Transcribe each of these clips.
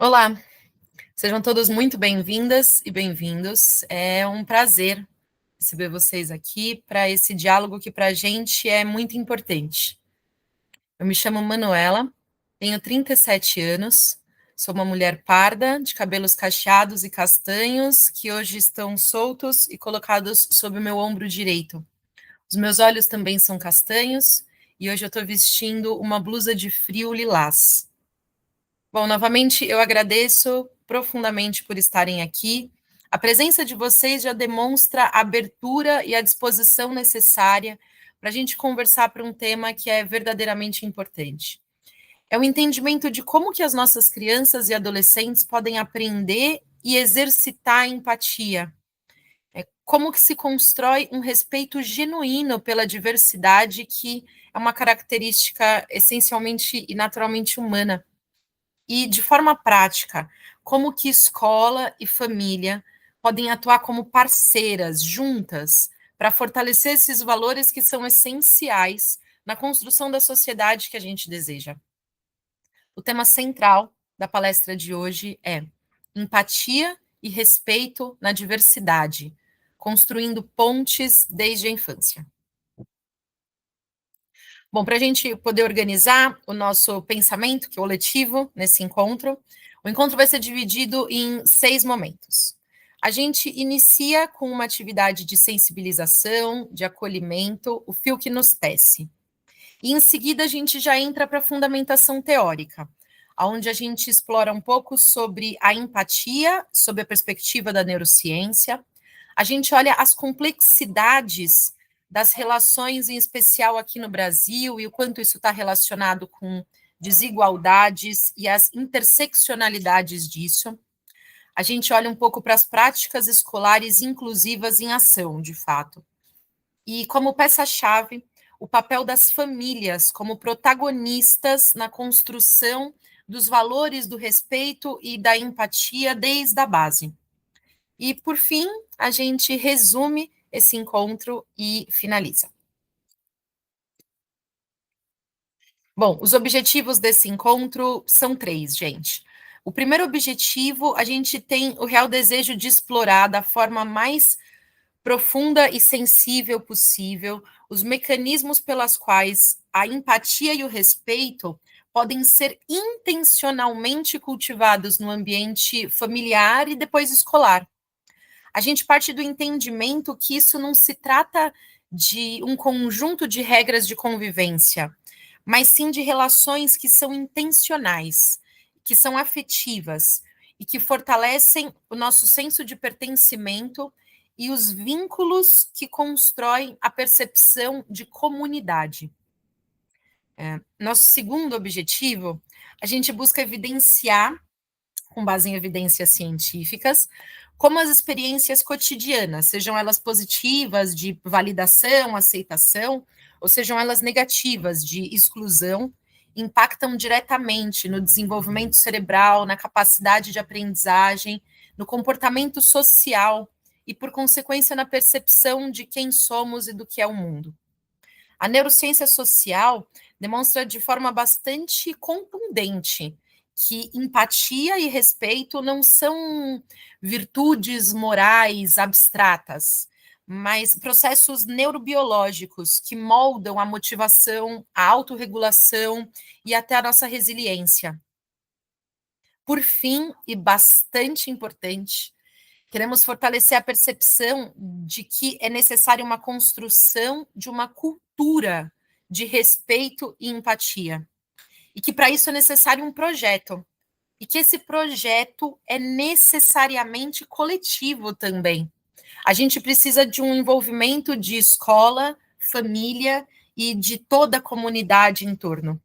Olá, sejam todos muito bem-vindas e bem-vindos. É um prazer receber vocês aqui para esse diálogo que para a gente é muito importante. Eu me chamo Manuela, tenho 37 anos, sou uma mulher parda, de cabelos cacheados e castanhos, que hoje estão soltos e colocados sob o meu ombro direito. Os meus olhos também são castanhos e hoje eu estou vestindo uma blusa de frio lilás. Bom, novamente eu agradeço profundamente por estarem aqui. A presença de vocês já demonstra a abertura e a disposição necessária para a gente conversar para um tema que é verdadeiramente importante. É o entendimento de como que as nossas crianças e adolescentes podem aprender e exercitar a empatia. Como que se constrói um respeito genuíno pela diversidade, que é uma característica essencialmente e naturalmente humana. E, de forma prática, como que escola e família podem atuar como parceiras juntas para fortalecer esses valores que são essenciais na construção da sociedade que a gente deseja. O tema central da palestra de hoje é empatia e respeito na diversidade, construindo pontes desde a infância. Bom, para a gente poder organizar o nosso pensamento coletivo nesse encontro, o encontro vai ser dividido em 6 momentos. A gente inicia com uma atividade de sensibilização, de acolhimento, o fio que nos tece. E em seguida a gente já entra para a fundamentação teórica, onde a gente explora um pouco sobre a empatia, sob a perspectiva da neurociência. A gente olha as complexidades das relações, em especial aqui no Brasil, e o quanto isso está relacionado com desigualdades e as interseccionalidades disso. A gente olha um pouco para as práticas escolares inclusivas em ação, de fato. E como peça-chave, o papel das famílias como protagonistas na construção dos valores do respeito e da empatia desde a base. E, por fim, a gente resume esse encontro e finaliza. Bom, os objetivos desse encontro são 3, gente. O primeiro objetivo, a gente tem o real desejo de explorar da forma mais profunda e sensível possível os mecanismos pelas quais a empatia e o respeito podem ser intencionalmente cultivados no ambiente familiar e depois escolar. A gente parte do entendimento que isso não se trata de um conjunto de regras de convivência, mas sim de relações que são intencionais, que são afetivas e que fortalecem o nosso senso de pertencimento e os vínculos que constroem a percepção de comunidade. Nosso segundo objetivo, a gente busca evidenciar, com base em evidências científicas, como as experiências cotidianas, sejam elas positivas, de validação, aceitação, ou sejam elas negativas, de exclusão, impactam diretamente no desenvolvimento cerebral, na capacidade de aprendizagem, no comportamento social e, por consequência, na percepção de quem somos e do que é o mundo. A neurociência social demonstra de forma bastante contundente que empatia e respeito não são virtudes morais abstratas, mas processos neurobiológicos que moldam a motivação, a autorregulação e até a nossa resiliência. Por fim, e bastante importante, queremos fortalecer a percepção de que é necessária uma construção de uma cultura de respeito e empatia. E que para isso é necessário um projeto. E que esse projeto é necessariamente coletivo também. A gente precisa de um envolvimento de escola, família e de toda a comunidade em torno.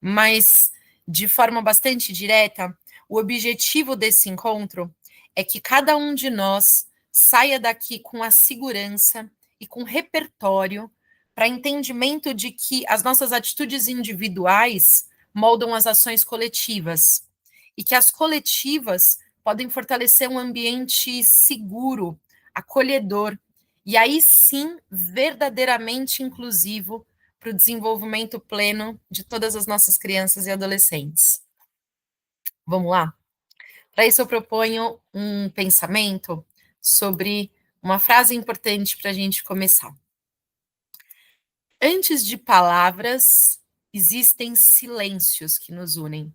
Mas, de forma bastante direta, o objetivo desse encontro é que cada um de nós saia daqui com a segurança e com repertório para entendimento de que as nossas atitudes individuais moldam as ações coletivas e que as coletivas podem fortalecer um ambiente seguro, acolhedor e aí sim verdadeiramente inclusivo para o desenvolvimento pleno de todas as nossas crianças e adolescentes. Vamos lá? Para isso, eu proponho um pensamento sobre uma frase importante para a gente começar. Antes de palavras, existem silêncios que nos unem.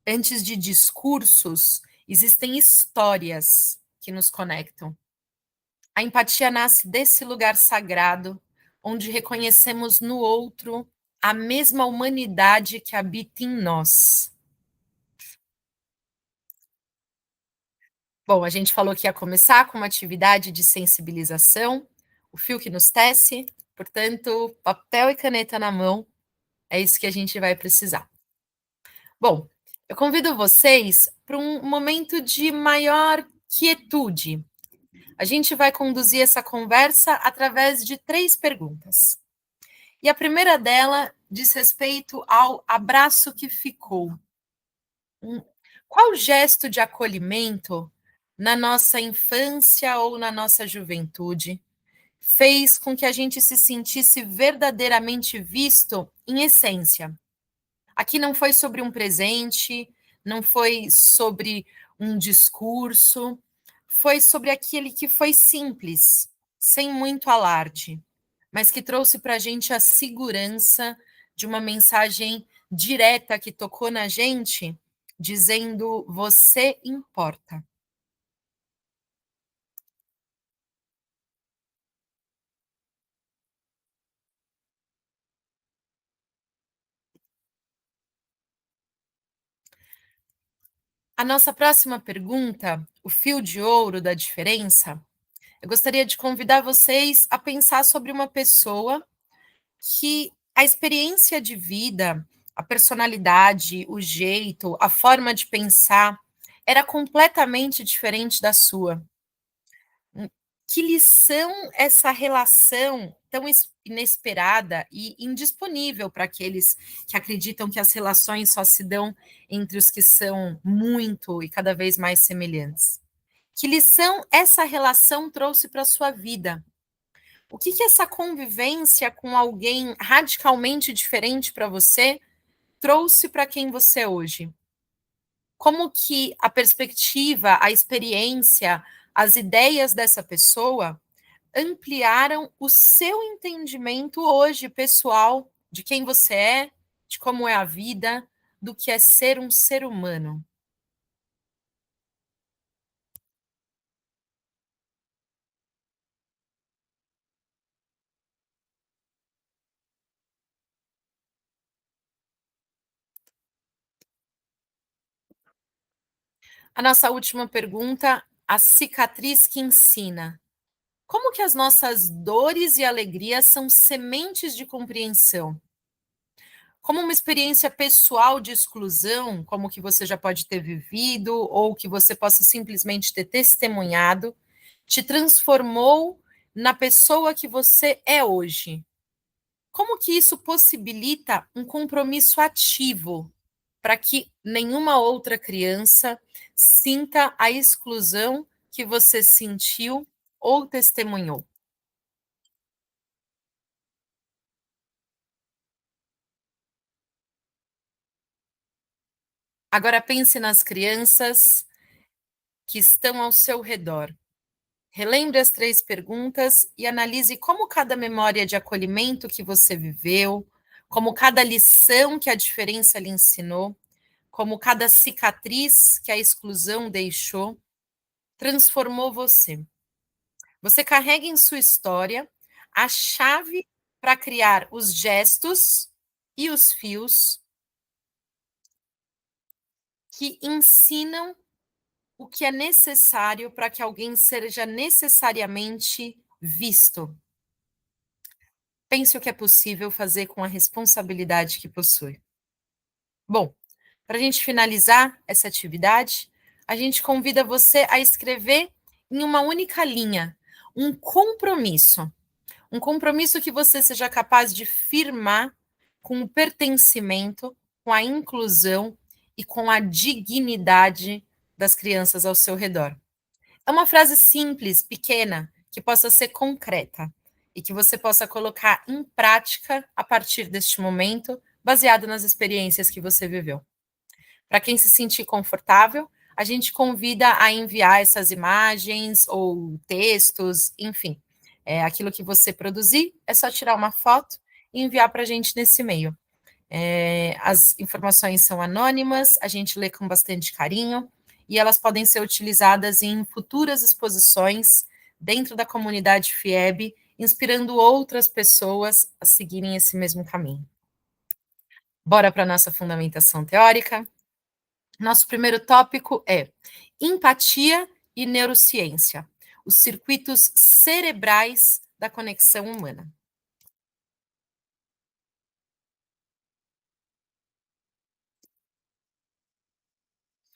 Antes de discursos, existem histórias que nos conectam. A empatia nasce desse lugar sagrado, onde reconhecemos no outro a mesma humanidade que habita em nós. Bom, a gente falou que ia começar com uma atividade de sensibilização, o fio que nos tece, portanto, papel e caneta na mão, é isso que a gente vai precisar. Bom, eu convido vocês para um momento de maior quietude. A gente vai conduzir essa conversa através de 3 perguntas. E a primeira dela diz respeito ao abraço que ficou. Qual gesto de acolhimento na nossa infância ou na nossa juventude fez com que a gente se sentisse verdadeiramente visto em essência? Aqui não foi sobre um presente, não foi sobre um discurso, foi sobre aquele que foi simples, sem muito alarde, mas que trouxe para a gente a segurança de uma mensagem direta que tocou na gente, dizendo: você importa. A nossa próxima pergunta, o fio de ouro da diferença, eu gostaria de convidar vocês a pensar sobre uma pessoa que a experiência de vida, a personalidade, o jeito, a forma de pensar era completamente diferente da sua. Que lição essa relação tão inesperada e indisponível para aqueles que acreditam que as relações só se dão entre os que são muito e cada vez mais semelhantes? Que lição essa relação trouxe para a sua vida? O que essa convivência com alguém radicalmente diferente para você trouxe para quem você é hoje? Como que a perspectiva, a experiência, as ideias dessa pessoa ampliaram o seu entendimento hoje, pessoal, de quem você é, de como é a vida, do que é ser um ser humano? A nossa última pergunta, a cicatriz que ensina. Como que as nossas dores e alegrias são sementes de compreensão? Como uma experiência pessoal de exclusão, como que você já pode ter vivido, ou que você possa simplesmente ter testemunhado, te transformou na pessoa que você é hoje? Como que isso possibilita um compromisso ativo para que nenhuma outra criança sinta a exclusão que você sentiu ou testemunhou? Agora pense nas crianças que estão ao seu redor. Relembre as 3 perguntas e analise como cada memória de acolhimento que você viveu, como cada lição que a diferença lhe ensinou, como cada cicatriz que a exclusão deixou, transformou você. Você carrega em sua história a chave para criar os gestos e os fios que ensinam o que é necessário para que alguém seja necessariamente visto. Pense o que é possível fazer com a responsabilidade que possui. Bom, para a gente finalizar essa atividade, a gente convida você a escrever em uma única linha um compromisso que você seja capaz de firmar com o pertencimento, com a inclusão e com a dignidade das crianças ao seu redor. É uma frase simples, pequena, que possa ser concreta e que você possa colocar em prática a partir deste momento, baseado nas experiências que você viveu. Para quem se sentir confortável, a gente convida a enviar essas imagens ou textos, enfim, aquilo que você produzir, é só tirar uma foto e enviar para a gente nesse e-mail. As informações são anônimas, a gente lê com bastante carinho e elas podem ser utilizadas em futuras exposições dentro da comunidade FIEB, inspirando outras pessoas a seguirem esse mesmo caminho. Bora para a nossa fundamentação teórica? Nosso primeiro tópico é empatia e neurociência, os circuitos cerebrais da conexão humana.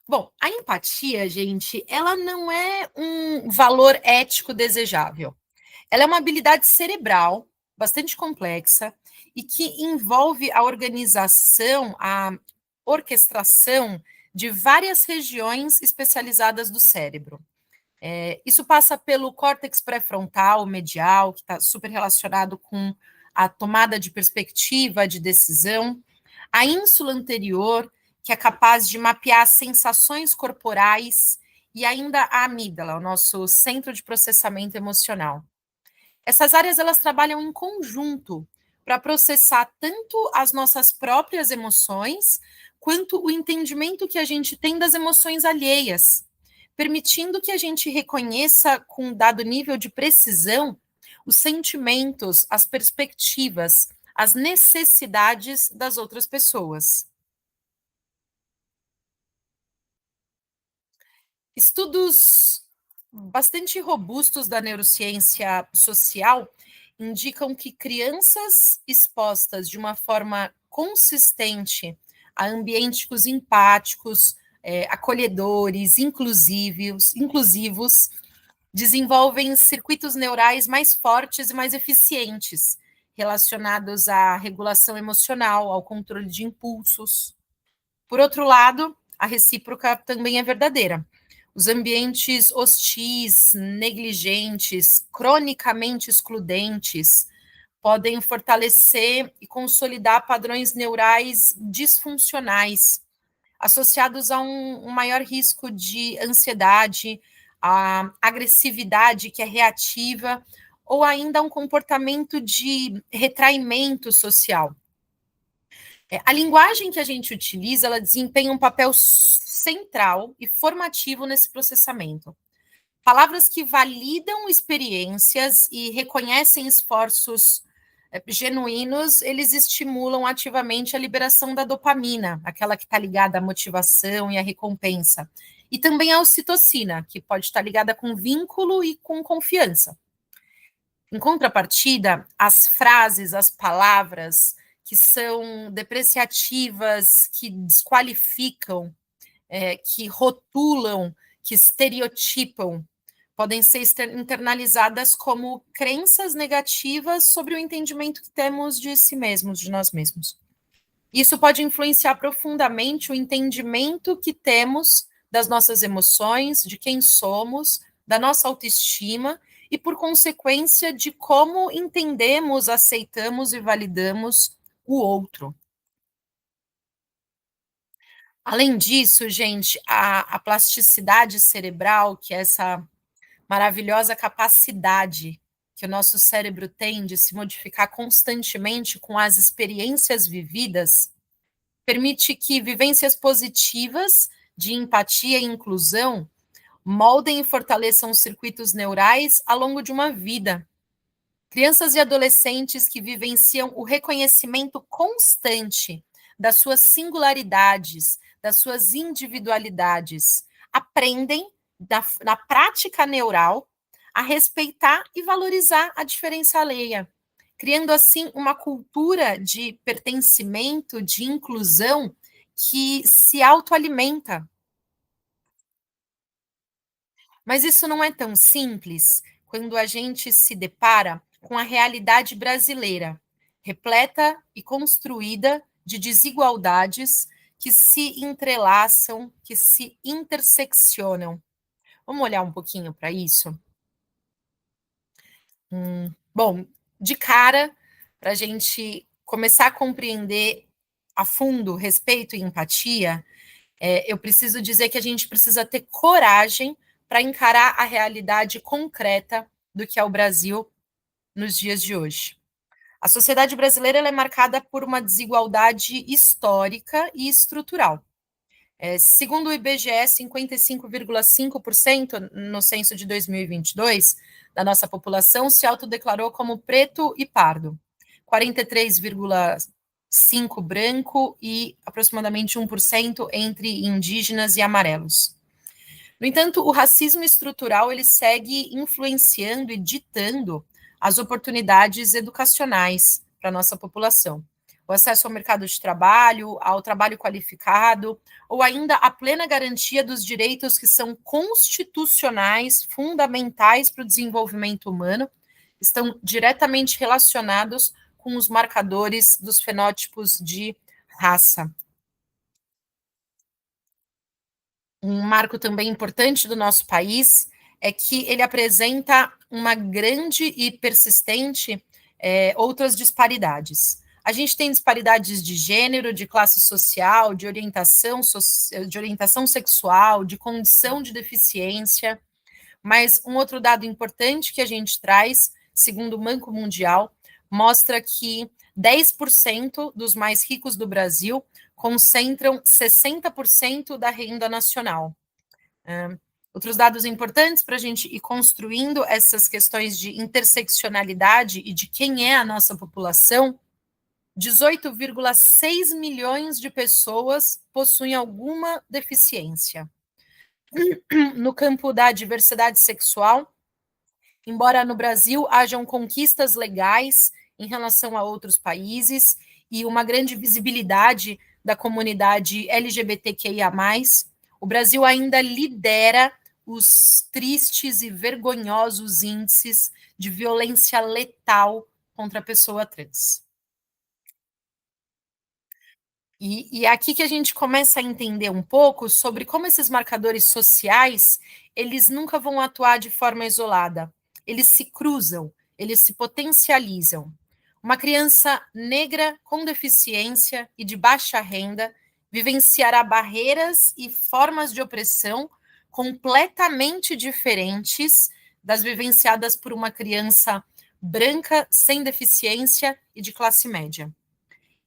Bom, a empatia, gente, ela não é um valor ético desejável. Ela é uma habilidade cerebral bastante complexa e que envolve a organização, a orquestração de várias regiões especializadas do cérebro. Isso passa pelo córtex pré-frontal, medial, que está super relacionado com a tomada de perspectiva, de decisão, a ínsula anterior, que é capaz de mapear sensações corporais, e ainda a amígdala, o nosso centro de processamento emocional. Essas áreas elas trabalham em conjunto para processar tanto as nossas próprias emoções, quanto o entendimento que a gente tem das emoções alheias, permitindo que a gente reconheça com um dado nível de precisão os sentimentos, as perspectivas, as necessidades das outras pessoas. Estudos bastante robustos da neurociência social indicam que crianças expostas de uma forma consistente a ambientes empáticos, acolhedores, inclusivos, desenvolvem circuitos neurais mais fortes e mais eficientes, relacionados à regulação emocional, ao controle de impulsos. Por outro lado, a recíproca também é verdadeira. Os ambientes hostis, negligentes, cronicamente excludentes, podem fortalecer e consolidar padrões neurais disfuncionais, associados a um maior risco de ansiedade, a agressividade que é reativa, ou ainda um comportamento de retraimento social. A linguagem que a gente utiliza, ela desempenha um papel central e formativo nesse processamento. Palavras que validam experiências e reconhecem esforços genuínos, eles estimulam ativamente a liberação da dopamina, aquela que está ligada à motivação e à recompensa. E também a ocitocina, que pode estar ligada com vínculo e com confiança. Em contrapartida, as frases, as palavras que são depreciativas, que desqualificam, que rotulam, que estereotipam, podem ser internalizadas como crenças negativas sobre o entendimento que temos de si mesmos, de nós mesmos. Isso pode influenciar profundamente o entendimento que temos das nossas emoções, de quem somos, da nossa autoestima e, por consequência, de como entendemos, aceitamos e validamos o outro. Além disso, gente, a plasticidade cerebral, que é essa maravilhosa capacidade que o nosso cérebro tem de se modificar constantemente com as experiências vividas, permite que vivências positivas de empatia e inclusão moldem e fortaleçam os circuitos neurais ao longo de uma vida. Crianças e adolescentes que vivenciam o reconhecimento constante das suas singularidades, das suas individualidades, aprendem na prática neural a respeitar e valorizar a diferença alheia, criando assim uma cultura de pertencimento, de inclusão que se autoalimenta. Mas isso não é tão simples quando a gente se depara com a realidade brasileira, repleta e construída de desigualdades que se entrelaçam, que se interseccionam. Vamos olhar um pouquinho para isso? Bom, de cara, para a gente começar a compreender a fundo respeito e empatia, Eu preciso dizer que a gente precisa ter coragem para encarar a realidade concreta do que é o Brasil nos dias de hoje. A sociedade brasileira ela é marcada por uma desigualdade histórica e estrutural. Segundo o IBGE, 55,5% no censo de 2022 da nossa população se autodeclarou como preto e pardo, 43,5% branco e aproximadamente 1% entre indígenas e amarelos. No entanto, o racismo estrutural ele segue influenciando e ditando as oportunidades educacionais para a nossa população. O acesso ao mercado de trabalho, ao trabalho qualificado, ou ainda a plena garantia dos direitos que são constitucionais, fundamentais para o desenvolvimento humano, estão diretamente relacionados com os marcadores dos fenótipos de raça. Um marco também importante do nosso país é que ele apresenta uma grande e persistente outras disparidades. A gente tem disparidades de gênero, de classe social, de orientação sexual, de condição de deficiência, mas um outro dado importante que a gente traz, segundo o Banco Mundial, mostra que 10% dos mais ricos do Brasil concentram 60% da renda nacional. Outros dados importantes para a gente ir construindo essas questões de interseccionalidade e de quem é a nossa população: 18,6 milhões de pessoas possuem alguma deficiência. No campo da diversidade sexual, embora no Brasil hajam conquistas legais em relação a outros países e uma grande visibilidade da comunidade LGBTQIA+, o Brasil ainda lidera os tristes e vergonhosos índices de violência letal contra a pessoa trans. E é aqui que a gente começa a entender um pouco sobre como esses marcadores sociais, eles nunca vão atuar de forma isolada. Eles se cruzam, eles se potencializam. Uma criança negra com deficiência e de baixa renda vivenciará barreiras e formas de opressão completamente diferentes das vivenciadas por uma criança branca sem deficiência e de classe média.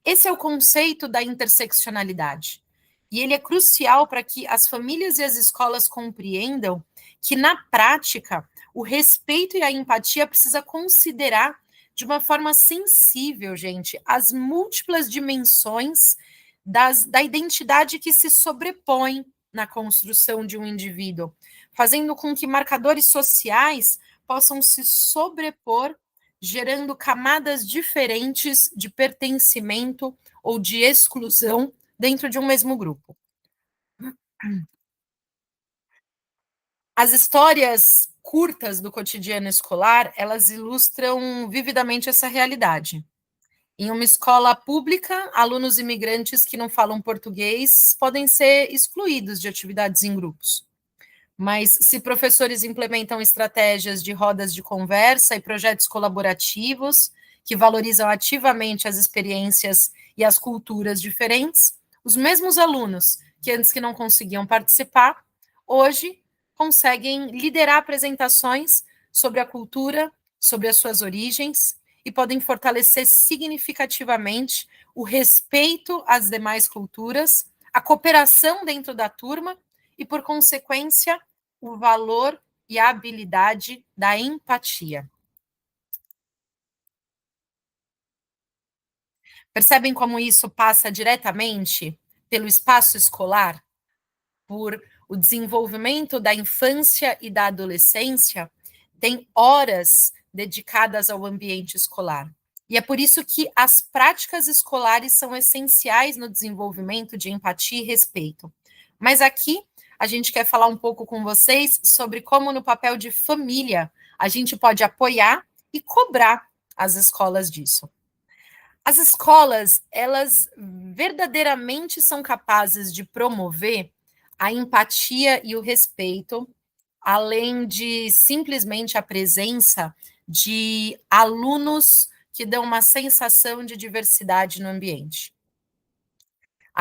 Esse é o conceito da interseccionalidade. E ele é crucial para que as famílias e as escolas compreendam que, na prática, o respeito e a empatia precisa considerar de uma forma sensível, gente, as múltiplas dimensões da identidade que se sobrepõem na construção de um indivíduo, fazendo com que marcadores sociais possam se sobrepor, gerando camadas diferentes de pertencimento ou de exclusão dentro de um mesmo grupo. As histórias curtas do cotidiano escolar, elas ilustram vividamente essa realidade. Em uma escola pública, alunos imigrantes que não falam português podem ser excluídos de atividades em grupos. Mas se professores implementam estratégias de rodas de conversa e projetos colaborativos que valorizam ativamente as experiências e as culturas diferentes, os mesmos alunos que antes que não conseguiam participar, hoje conseguem liderar apresentações sobre a cultura, sobre as suas origens e podem fortalecer significativamente o respeito às demais culturas, a cooperação dentro da turma e, por consequência, o valor e a habilidade da empatia. Percebem como isso passa diretamente pelo espaço escolar, por o desenvolvimento da infância e da adolescência? Tem horas dedicadas ao ambiente escolar. E é por isso que as práticas escolares são essenciais no desenvolvimento de empatia e respeito. Mas aqui a gente quer falar um pouco com vocês sobre como, no papel de família, a gente pode apoiar e cobrar as escolas disso. As escolas, elas verdadeiramente são capazes de promover a empatia e o respeito, além de simplesmente a presença de alunos que dão uma sensação de diversidade no ambiente.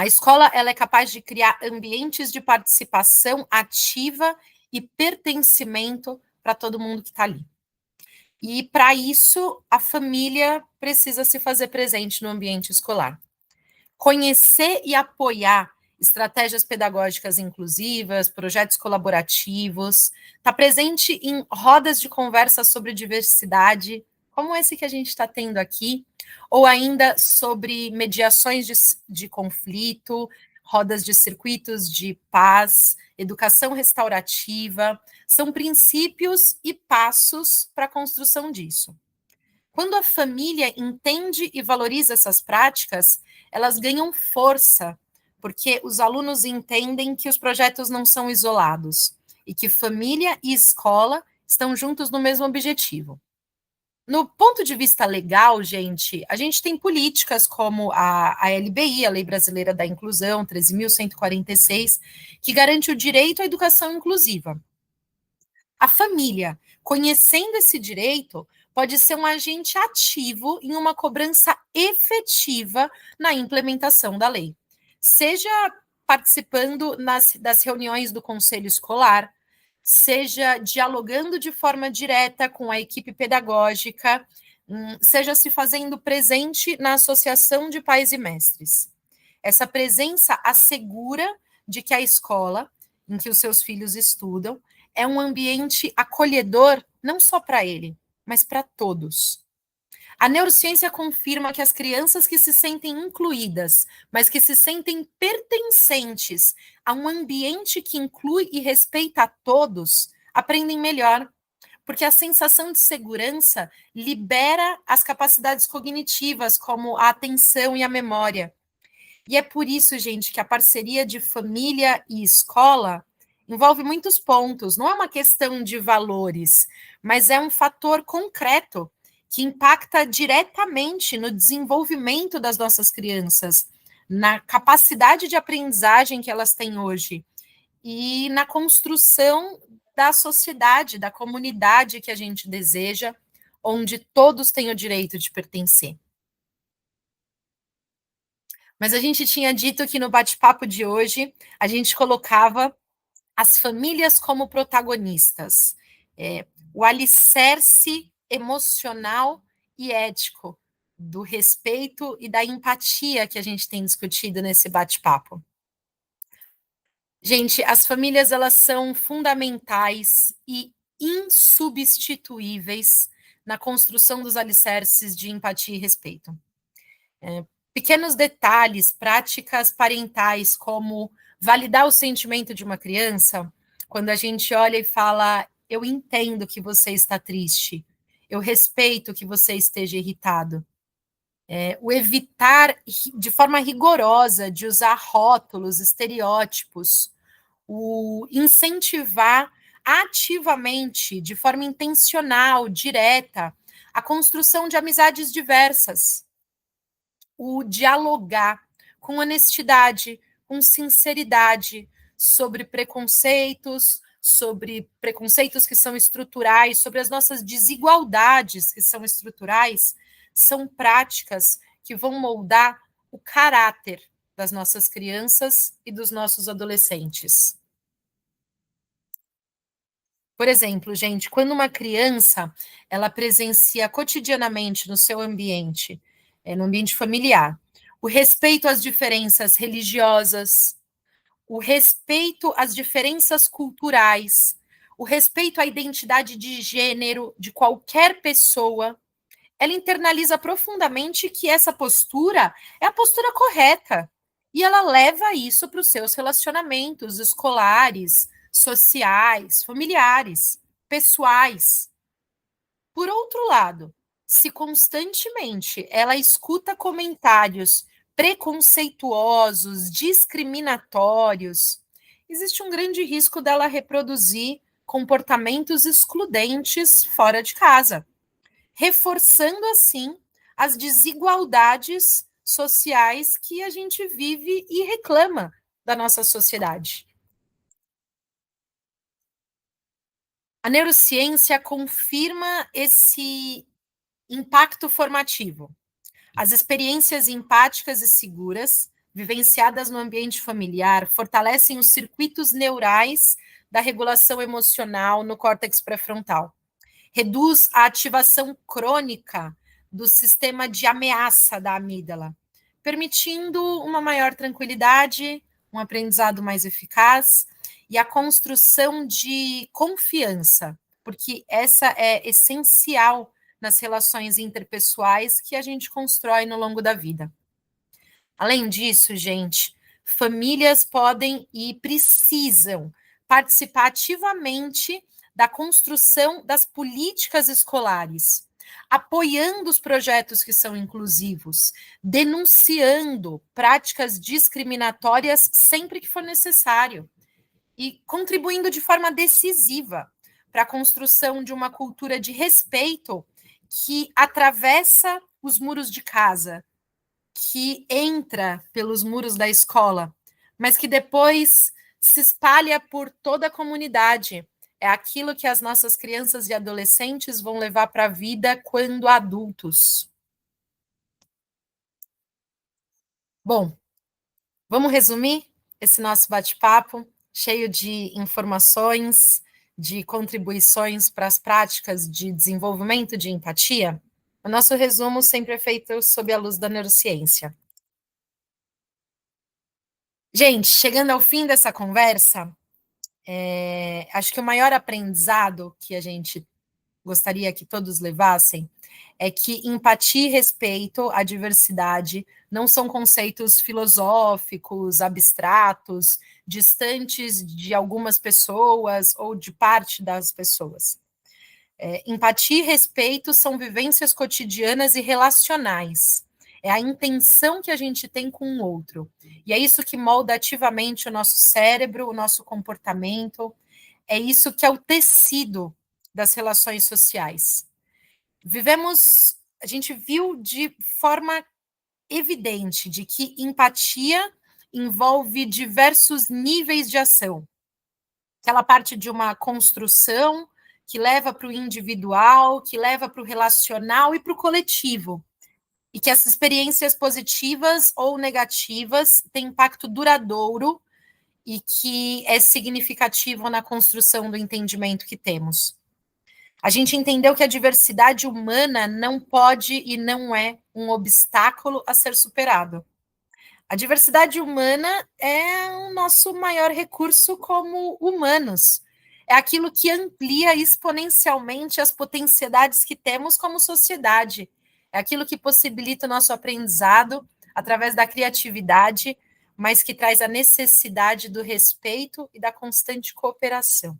A escola ela é capaz de criar ambientes de participação ativa e pertencimento para todo mundo que está ali. E para isso, a família precisa se fazer presente no ambiente escolar. Conhecer e apoiar estratégias pedagógicas inclusivas, projetos colaborativos, está presente em rodas de conversa sobre diversidade, como esse que a gente está tendo aqui, ou ainda sobre mediações de conflito, rodas de circuitos de paz, educação restaurativa, são princípios e passos para a construção disso. Quando a família entende e valoriza essas práticas, elas ganham força, porque os alunos entendem que os projetos não são isolados e que família e escola estão juntos no mesmo objetivo. No ponto de vista legal, gente, a gente tem políticas como a LBI, a Lei Brasileira da Inclusão, 13.146, que garante o direito à educação inclusiva. A família, conhecendo esse direito, pode ser um agente ativo em uma cobrança efetiva na implementação da lei, seja participando das reuniões do conselho escolar, seja dialogando de forma direta com a equipe pedagógica, seja se fazendo presente na associação de pais e mestres. Essa presença assegura de que a escola em que os seus filhos estudam é um ambiente acolhedor, não só para ele, mas para todos. A neurociência confirma que as crianças que se sentem incluídas, mas que se sentem pertencentes a um ambiente que inclui e respeita a todos, aprendem melhor, porque a sensação de segurança libera as capacidades cognitivas, como a atenção e a memória. E é por isso, gente, que a parceria de família e escola envolve muitos pontos. Não é uma questão de valores, mas é um fator concreto que impacta diretamente no desenvolvimento das nossas crianças, na capacidade de aprendizagem que elas têm hoje e na construção da sociedade, da comunidade que a gente deseja, onde todos têm o direito de pertencer. Mas a gente tinha dito que no bate-papo de hoje a gente colocava as famílias como protagonistas, o alicerce emocional e ético do respeito e da empatia que a gente tem discutido nesse bate-papo. Gente, as famílias elas são fundamentais e insubstituíveis na construção dos alicerces de empatia e respeito. Pequenos detalhes, práticas parentais, como validar o sentimento de uma criança, quando a gente olha e fala, eu entendo que você está triste, eu respeito que você esteja irritado. O evitar de forma rigorosa de usar rótulos, estereótipos, o incentivar ativamente, de forma intencional, direta, a construção de amizades diversas, o dialogar com honestidade, com sinceridade sobre preconceitos que são estruturais, sobre as nossas desigualdades que são estruturais, são práticas que vão moldar o caráter das nossas crianças e dos nossos adolescentes. Por exemplo, gente, quando uma criança ela presencia cotidianamente no seu ambiente, no ambiente familiar, o respeito às diferenças religiosas, o respeito às diferenças culturais, o respeito à identidade de gênero de qualquer pessoa, ela internaliza profundamente que essa postura é a postura correta. E ela leva isso para os seus relacionamentos escolares, sociais, familiares, pessoais. Por outro lado, se constantemente ela escuta comentários preconceituosos, discriminatórios, existe um grande risco dela reproduzir comportamentos excludentes fora de casa, reforçando assim as desigualdades sociais que a gente vive e reclama da nossa sociedade. A neurociência confirma esse impacto formativo. As experiências empáticas e seguras vivenciadas no ambiente familiar, fortalecem os circuitos neurais da regulação emocional no córtex pré-frontal. Reduz a ativação crônica do sistema de ameaça da amígdala, permitindo uma maior tranquilidade, um aprendizado mais eficaz e a construção de confiança, porque essa é essencial nas relações interpessoais que a gente constrói no longo da vida. Além disso, gente, famílias podem e precisam participar ativamente da construção das políticas escolares, apoiando os projetos que são inclusivos, denunciando práticas discriminatórias sempre que for necessário e contribuindo de forma decisiva para a construção de uma cultura de respeito que atravessa os muros de casa, que entra pelos muros da escola, mas que depois se espalha por toda a comunidade. É aquilo que as nossas crianças e adolescentes vão levar para a vida quando adultos. Bom, vamos resumir esse nosso bate-papo, cheio de informações, de contribuições para as práticas de desenvolvimento de empatia? O nosso resumo sempre é feito sob a luz da neurociência. Gente, chegando ao fim dessa conversa, acho que o maior aprendizado que a gente gostaria que todos levassem é que empatia e respeito à diversidade não são conceitos filosóficos, abstratos, distantes de algumas pessoas ou de parte das pessoas. Empatia e respeito são vivências cotidianas e relacionais. É a intenção que a gente tem com o outro. E é isso que molda ativamente o nosso cérebro, o nosso comportamento. É isso que é o tecido das relações sociais. A gente viu de forma evidente de que empatia envolve diversos níveis de ação. Ela parte de uma construção que leva para o individual, que leva para o relacional e para o coletivo. E que essas experiências positivas ou negativas têm impacto duradouro e que é significativo na construção do entendimento que temos. A gente entendeu que a diversidade humana não pode e não é um obstáculo a ser superado. A diversidade humana é o nosso maior recurso como humanos. É aquilo que amplia exponencialmente as potencialidades que temos como sociedade. É aquilo que possibilita o nosso aprendizado através da criatividade, mas que traz a necessidade do respeito e da constante cooperação.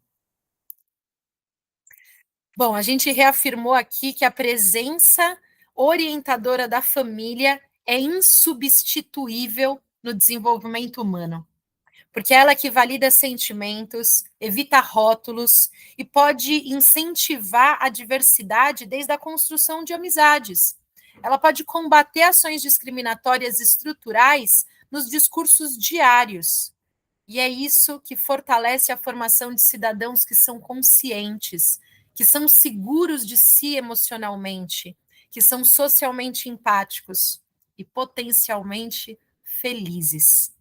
Bom, a gente reafirmou aqui que a presença orientadora da família é insubstituível no desenvolvimento humano, porque ela que valida sentimentos, evita rótulos e pode incentivar a diversidade desde a construção de amizades. Ela pode combater ações discriminatórias estruturais nos discursos diários. E é isso que fortalece a formação de cidadãos que são conscientes, que são seguros de si emocionalmente, que são socialmente empáticos e potencialmente felizes.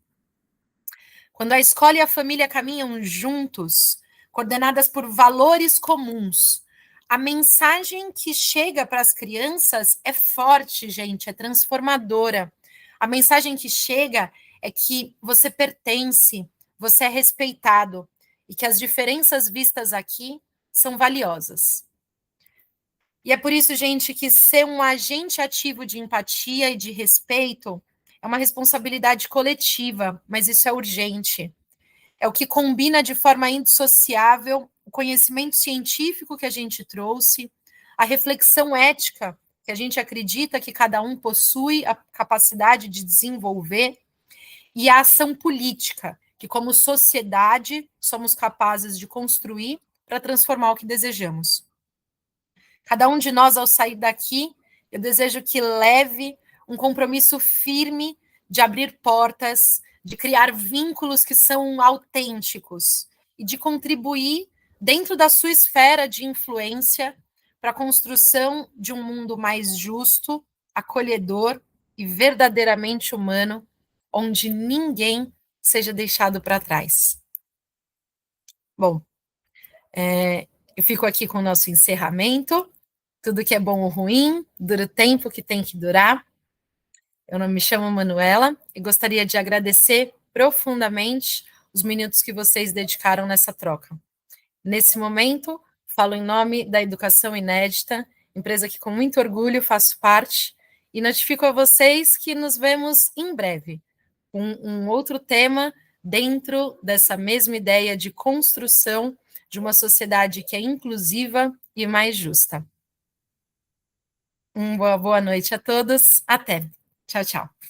Quando a escola e a família caminham juntos, coordenadas por valores comuns, a mensagem que chega para as crianças é forte, gente, é transformadora. A mensagem que chega é que você pertence, você é respeitado e que as diferenças vistas aqui são valiosas. E é por isso, gente, que ser um agente ativo de empatia e de respeito é uma responsabilidade coletiva, mas isso é urgente. É o que combina de forma indissociável o conhecimento científico que a gente trouxe, a reflexão ética que a gente acredita que cada um possui a capacidade de desenvolver, e a ação política, que como sociedade somos capazes de construir para transformar o que desejamos. Cada um de nós, ao sair daqui, eu desejo que leve um compromisso firme de abrir portas, de criar vínculos que são autênticos e de contribuir dentro da sua esfera de influência para a construção de um mundo mais justo, acolhedor e verdadeiramente humano onde ninguém seja deixado para trás. Bom, eu fico aqui com o nosso encerramento. Tudo que é bom ou ruim dura o tempo que tem que durar. Eu não me chamo Manuela e gostaria de agradecer profundamente os minutos que vocês dedicaram nessa troca. Nesse momento, falo em nome da Educação Inédita, empresa que com muito orgulho faço parte, e notifico a vocês que nos vemos em breve, com um outro tema dentro dessa mesma ideia de construção de uma sociedade que é inclusiva e mais justa. Uma boa noite a todos. Até. Tchau, tchau.